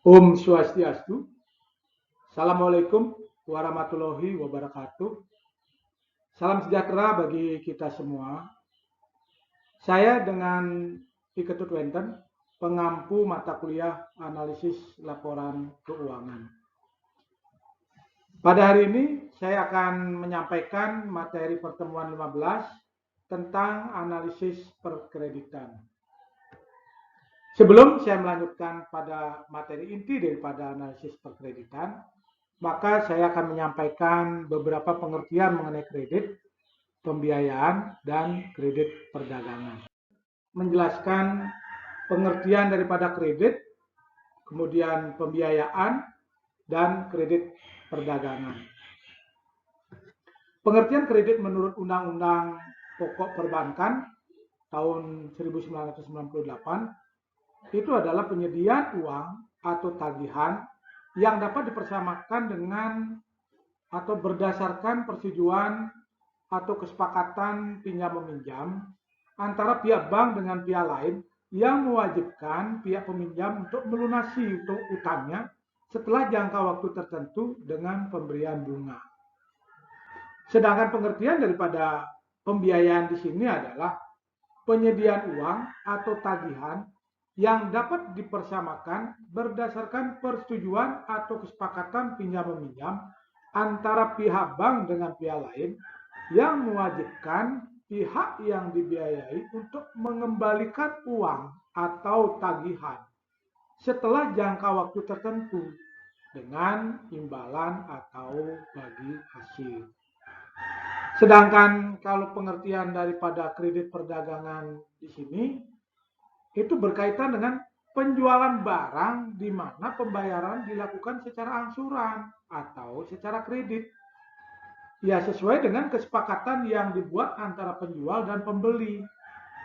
Om Swastiastu. Assalamualaikum warahmatullahi wabarakatuh. Salam sejahtera bagi kita semua. Saya dengan Iketut Wenten, pengampu mata kuliah analisis laporan keuangan. Pada hari ini saya akan menyampaikan materi pertemuan 15 tentang analisis perkreditan. Sebelum saya melanjutkan pada materi inti daripada analisis perkreditan, maka saya akan menyampaikan beberapa pengertian mengenai kredit, pembiayaan, dan kredit perdagangan. Menjelaskan pengertian daripada kredit, kemudian pembiayaan, dan kredit perdagangan. Pengertian kredit menurut Undang-Undang Pokok Perbankan tahun 1998 itu adalah penyediaan uang atau tagihan yang dapat dipersamakan dengan atau berdasarkan persetujuan atau kesepakatan pinjam-meminjam antara pihak bank dengan pihak lain yang mewajibkan pihak peminjam untuk melunasi utangnya setelah jangka waktu tertentu dengan pemberian bunga. Sedangkan pengertian daripada pembiayaan di sini adalah penyediaan uang atau tagihan yang dapat dipersamakan berdasarkan persetujuan atau kesepakatan pinjam-meminjam antara pihak bank dengan pihak lain yang mewajibkan pihak yang dibiayai untuk mengembalikan uang atau tagihan setelah jangka waktu tertentu dengan imbalan atau bagi hasil. Sedangkan kalau pengertian daripada kredit perdagangan di sini itu berkaitan dengan penjualan barang di mana pembayaran dilakukan secara angsuran atau secara kredit. Ya, sesuai dengan kesepakatan yang dibuat antara penjual dan pembeli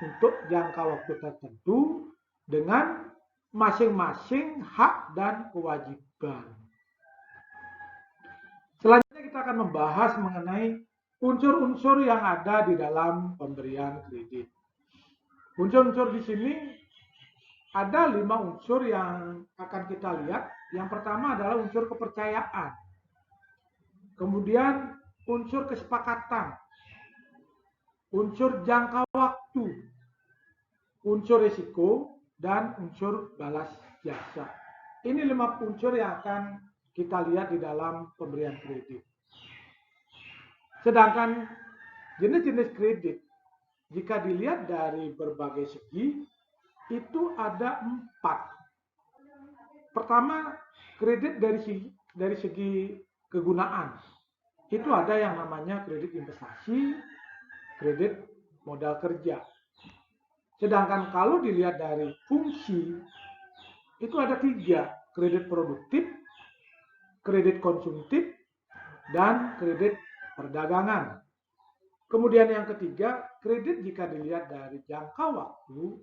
untuk jangka waktu tertentu dengan masing-masing hak dan kewajiban. Selanjutnya kita akan membahas mengenai unsur-unsur yang ada di dalam pemberian kredit. Unsur-unsur di sini ada 5 unsur yang akan kita lihat. Yang pertama adalah unsur kepercayaan. Kemudian unsur kesepakatan. Unsur jangka waktu. Unsur risiko dan unsur balas jasa. Ini 5 unsur yang akan kita lihat di dalam pemberian kredit. Sedangkan jenis-jenis kredit jika dilihat dari berbagai segi itu ada 4. Pertama, kredit dari segi kegunaan. Itu ada yang namanya kredit investasi, kredit modal kerja. Sedangkan kalau dilihat dari fungsi, itu ada 3, kredit produktif, kredit konsumtif, dan kredit perdagangan. Kemudian yang ketiga, kredit jika dilihat dari jangka waktu,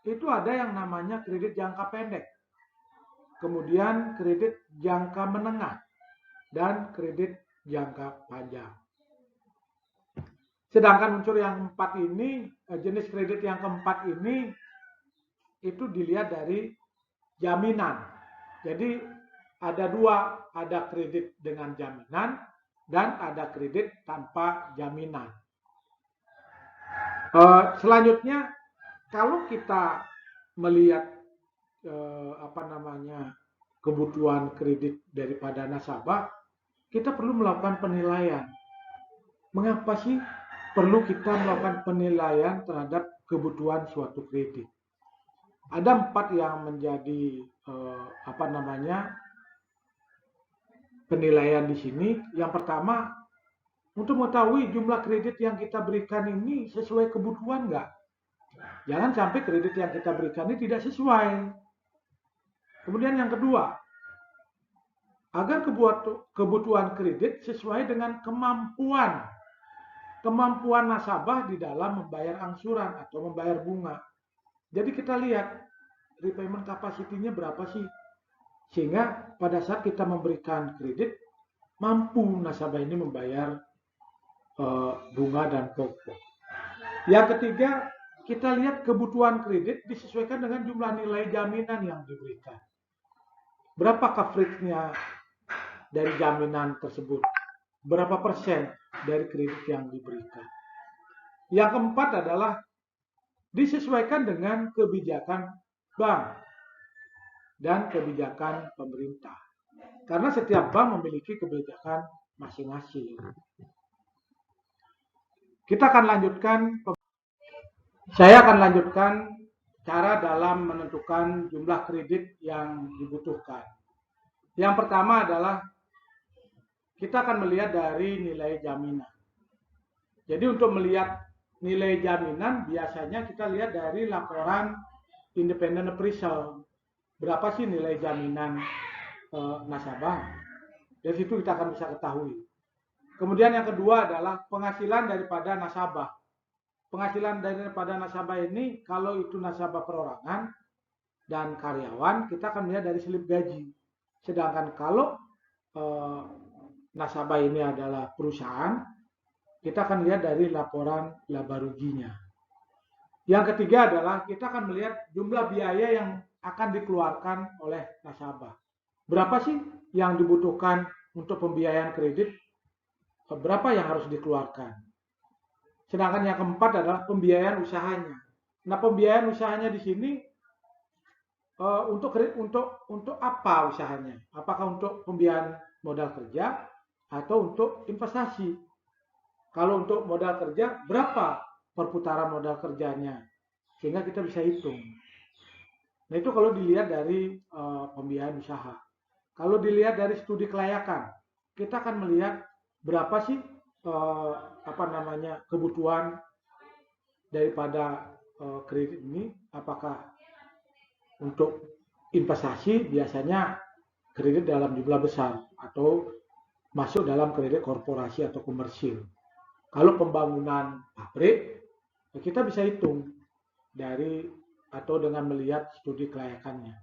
itu ada yang namanya kredit jangka pendek, kemudian kredit jangka menengah, dan kredit jangka panjang. Sedangkan unsur yang 4 ini, jenis kredit yang keempat ini, itu dilihat dari jaminan. Jadi ada 2, ada kredit dengan jaminan dan ada kredit tanpa jaminan. Selanjutnya, kalau kita melihat kebutuhan kredit daripada nasabah, kita perlu melakukan penilaian. Mengapa sih perlu kita melakukan penilaian terhadap kebutuhan suatu kredit? Ada 4 yang menjadi penilaian di sini. Yang pertama, untuk mengetahui jumlah kredit yang kita berikan ini sesuai kebutuhan nggak? Jangan sampai kredit yang kita berikan ini tidak sesuai. Kemudian yang kedua, agar kebutuhan kredit sesuai dengan kemampuan nasabah di dalam membayar angsuran atau membayar bunga. Jadi kita lihat repayment capacity-nya berapa sih? Sehingga pada saat kita memberikan kredit, mampu nasabah ini membayar bunga dan pokok. Yang ketiga, kita lihat kebutuhan kredit disesuaikan dengan jumlah nilai jaminan yang diberikan. berapa coverage-nya dari jaminan tersebut, berapa persen dari kredit yang diberikan. Yang keempat adalah disesuaikan dengan kebijakan bank dan kebijakan pemerintah. Karena setiap bank memiliki kebijakan masing-masing. Saya akan lanjutkan cara dalam menentukan jumlah kredit yang dibutuhkan. Yang pertama adalah kita akan melihat dari nilai jaminan. Jadi untuk melihat nilai jaminan biasanya kita lihat dari laporan independent appraisal. Berapa sih nilai jaminan nasabah? Dari situ kita akan bisa ketahui. Kemudian yang kedua adalah penghasilan daripada nasabah. Penghasilan daripada nasabah ini kalau itu nasabah perorangan dan karyawan, kita akan melihat dari slip gaji. Sedangkan kalau nasabah ini adalah perusahaan, kita akan lihat dari laporan laba ruginya. Yang ketiga adalah kita akan melihat jumlah biaya yang akan dikeluarkan oleh nasabah. Berapa sih yang dibutuhkan untuk pembiayaan kredit? Berapa yang harus dikeluarkan? Sedangkan yang keempat adalah pembiayaan usahanya. Nah, pembiayaan usahanya di sini untuk apa usahanya? Apakah untuk pembiayaan modal kerja atau untuk investasi? Kalau untuk modal kerja, berapa perputaran modal kerjanya? Sehingga kita bisa hitung. Nah, itu kalau dilihat dari pembiayaan usaha. Kalau dilihat dari studi kelayakan, kita akan melihat berapa sih kebutuhan daripada kredit ini. Apakah untuk investasi biasanya kredit dalam jumlah besar atau masuk dalam kredit korporasi atau komersil. Kalau pembangunan pabrik, kita bisa hitung dari atau dengan melihat studi kelayakannya.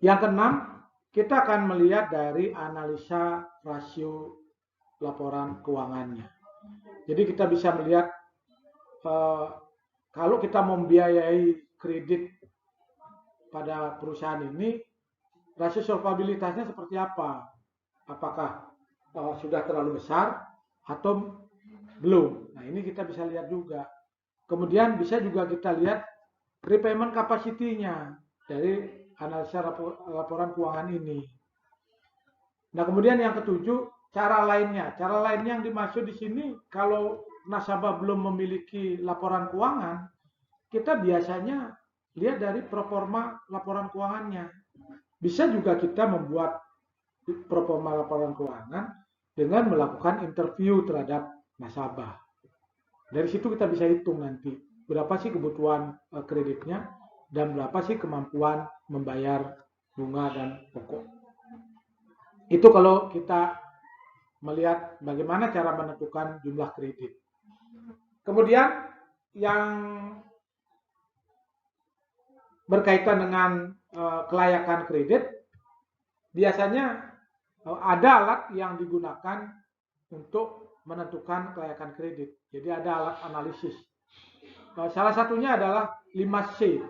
Yang keenam, kita akan melihat dari analisa rasio laporan keuangannya. Jadi kita bisa melihat kalau kita membiayai kredit pada perusahaan ini, rasio solvabilitasnya seperti apa? Apakah sudah terlalu besar atau belum? Nah, ini kita bisa lihat juga. Kemudian bisa juga kita lihat repayment capacity-nya dari analisa laporan keuangan ini. Nah, kemudian yang ketujuh, cara lainnya. Cara lainnya yang dimaksud di sini, kalau nasabah belum memiliki laporan keuangan, kita biasanya lihat dari proforma laporan keuangannya. Bisa juga kita membuat proforma laporan keuangan dengan melakukan interview terhadap nasabah. Dari situ kita bisa hitung nanti berapa sih kebutuhan kreditnya dan berapa sih kemampuan membayar bunga dan pokok. Itu kalau kita melihat bagaimana cara menentukan jumlah kredit. Kemudian yang berkaitan dengan kelayakan kredit, biasanya ada alat yang digunakan untuk menentukan kelayakan kredit. Jadi ada alat analisis. Salah satunya adalah 5C.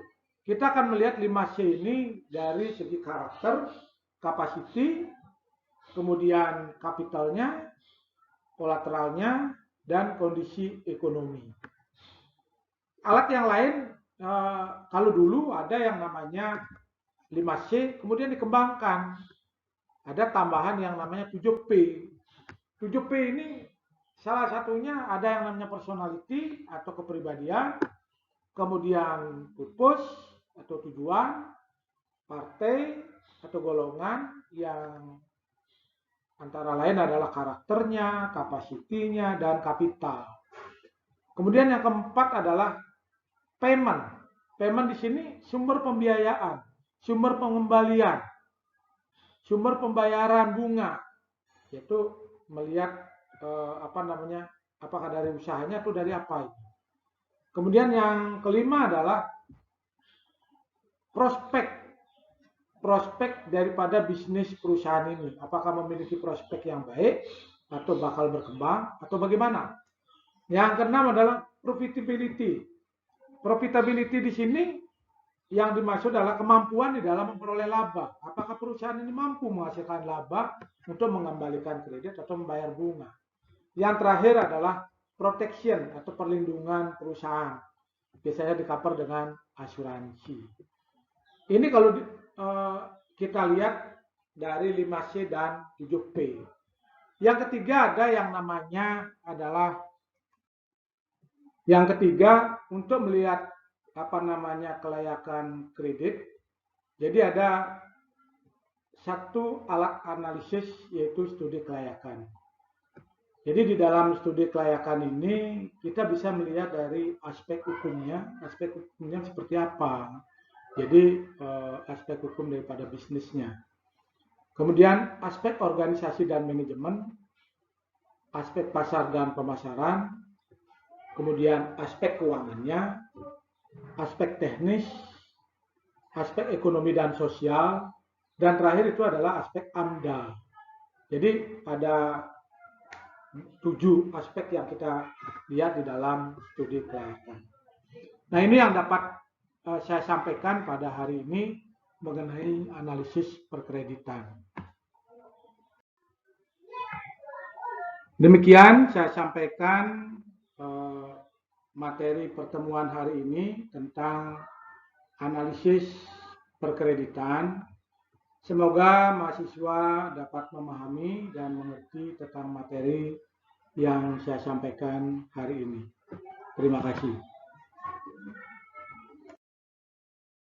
Kita akan melihat 5C ini dari segi karakter, capacity, kemudian kapitalnya, kolateralnya, dan kondisi ekonomi. Alat yang lain, kalau dulu ada yang namanya 5C, kemudian dikembangkan. Ada tambahan yang namanya 7P. 7P ini salah satunya ada yang namanya personality atau kepribadian, kemudian purpose atau tujuan, partai atau golongan yang antara lain adalah karakternya, kapasitinya, dan kapital. Kemudian yang keempat adalah payment. Payment di sini sumber pembiayaan, sumber pengembalian, sumber pembayaran bunga, yaitu melihat apakah dari usahanya atau dari apa. Kemudian yang kelima adalah prospek daripada bisnis perusahaan ini. Apakah memiliki prospek yang baik atau bakal berkembang atau bagaimana. Yang keenam adalah profitability. Profitability di sini yang dimaksud adalah kemampuan di dalam memperoleh laba. Apakah perusahaan ini mampu menghasilkan laba untuk mengembalikan kredit atau membayar bunga. Yang terakhir adalah protection atau perlindungan perusahaan. Biasanya di-cover dengan asuransi. Ini kalau kita lihat dari 5C dan 7P. Yang ketiga ada yang namanya adalah untuk melihat kelayakan kredit. Jadi ada satu alat analisis yaitu studi kelayakan. Jadi di dalam studi kelayakan ini kita bisa melihat dari aspek hukumnya seperti apa. Jadi aspek hukum daripada bisnisnya. Kemudian aspek organisasi dan manajemen, aspek pasar dan pemasaran, kemudian aspek keuangannya, aspek teknis, aspek ekonomi dan sosial, dan terakhir itu adalah aspek AMDAL. Jadi ada 7 aspek yang kita lihat di dalam studi kelayakan. Nah, ini yang dapat saya sampaikan pada hari ini mengenai analisis perkreditan. Demikian saya sampaikan materi pertemuan hari ini tentang analisis perkreditan. Semoga mahasiswa dapat memahami dan mengerti tentang materi yang saya sampaikan hari ini. Terima kasih.